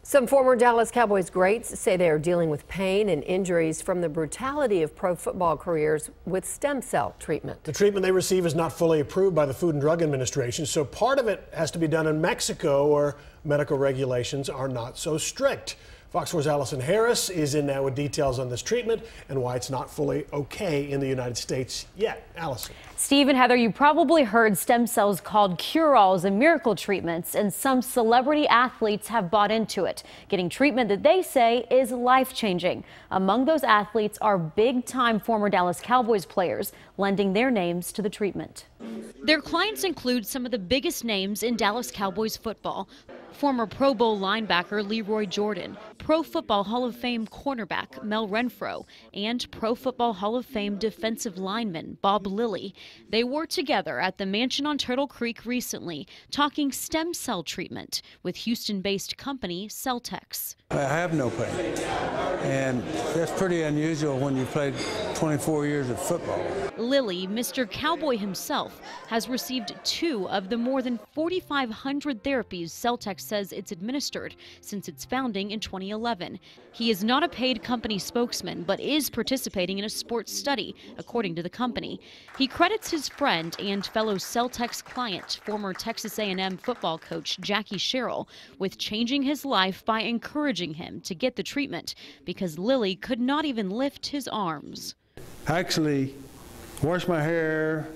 Some former Dallas Cowboys greats say they are dealing with pain and injuries from the brutality of pro football careers with stem cell treatment. The treatment they receive is not fully approved by the Food and Drug Administration, so part of it has to be done in Mexico, where medical regulations are not so strict. Fox 4's Allison Harris is in now with details on this treatment and why it's not fully okay in the United States yet. Allison. Steve and Heather, you probably heard stem cells called cure-alls and miracle treatments, and some celebrity athletes have bought into it, getting treatment that they say is life-changing. Among those athletes are big-time former Dallas Cowboys players, lending their names to the treatment. Their clients include some of the biggest names in Dallas Cowboys football. Former Pro Bowl linebacker Leroy Jordan, Pro Football Hall of Fame cornerback Mel Renfro, and Pro Football Hall of Fame defensive lineman Bob Lilly. They were together at the mansion on Turtle Creek recently, talking stem cell treatment with Houston-based company Celtex. I have no pain, and that's pretty unusual when you played 24 years of football. Lilly, Mr. Cowboy himself, has received 2 of the more than 4,500 therapies Celtex says it's administered since its founding in 2011. He is not a paid company spokesman, but is participating in a sports study, according to the company. He credits his friend and fellow Celtex client, former Texas A&M football coach Jackie Sherrill, with changing his life by encouraging him to get the treatment because Lilly could not even lift his arms. Actually, wash my hair,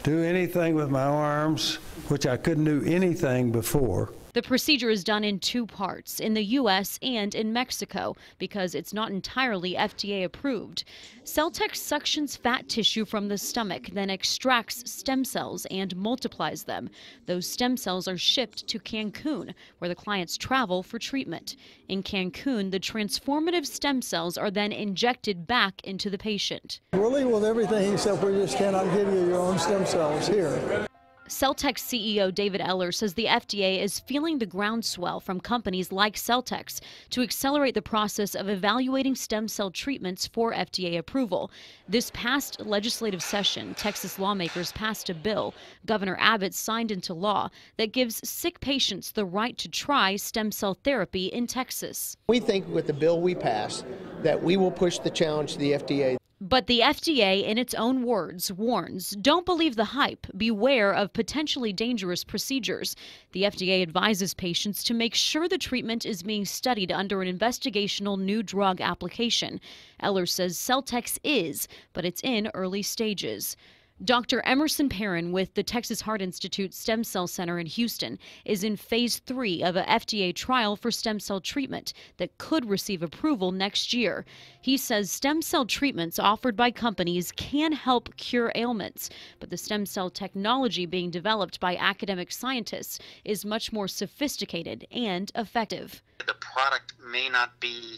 do anything with my arms, which I couldn't do anything before. The procedure is done in 2 parts, in the U.S. and in Mexico, because it's not entirely FDA approved. Celtex suctions fat tissue from the stomach, then extracts stem cells and multiplies them. Those stem cells are shipped to Cancun, where the clients travel for treatment. In Cancun, the transformative stem cells are then injected back into the patient. Really, with everything except we just cannot give you your own stem cells here. Celtex CEO David Eller says the FDA is feeling the groundswell from companies like Celtex to accelerate the process of evaluating stem cell treatments for FDA approval. This past legislative session, Texas lawmakers passed a bill Governor Abbott signed into law that gives sick patients the right to try stem cell therapy in Texas. We think with the bill we pass that we will push the challenge to the FDA. But the FDA, in its own words, warns, don't believe the hype, beware of potentially dangerous procedures. The FDA advises patients to make sure the treatment is being studied under an investigational new drug application. Eller says Celtex is, but it's in early stages. Dr. Emerson Perrin with the Texas Heart Institute Stem Cell Center in Houston is in phase 3 of a FDA trial for stem cell treatment that could receive approval next year. He says stem cell treatments offered by companies can help cure ailments, but the stem cell technology being developed by academic scientists is much more sophisticated and effective. The product may not be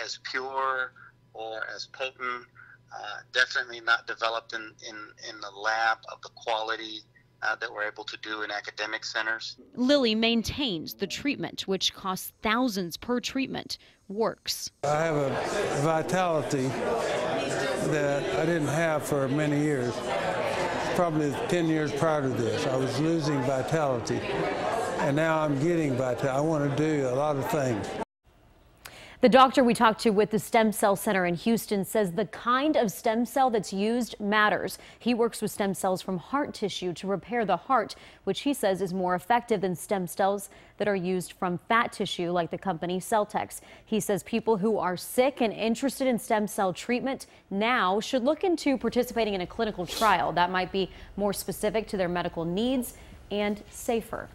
as pure or as potent. Definitely not developed in the lab of the quality that we're able to do in academic centers. Lilly maintains the treatment, which costs thousands per treatment, works. I have a vitality that I didn't have for many years. Probably 10 years prior to this, I was losing vitality, and now I'm getting vitality. I want to do a lot of things. The doctor we talked to with the Stem Cell Center in Houston says the kind of stem cell that's used matters. He works with stem cells from heart tissue to repair the heart, which he says is more effective than stem cells that are used from fat tissue like the company Celtex. He says people who are sick and interested in stem cell treatment now should look into participating in a clinical trial that might be more specific to their medical needs and safer.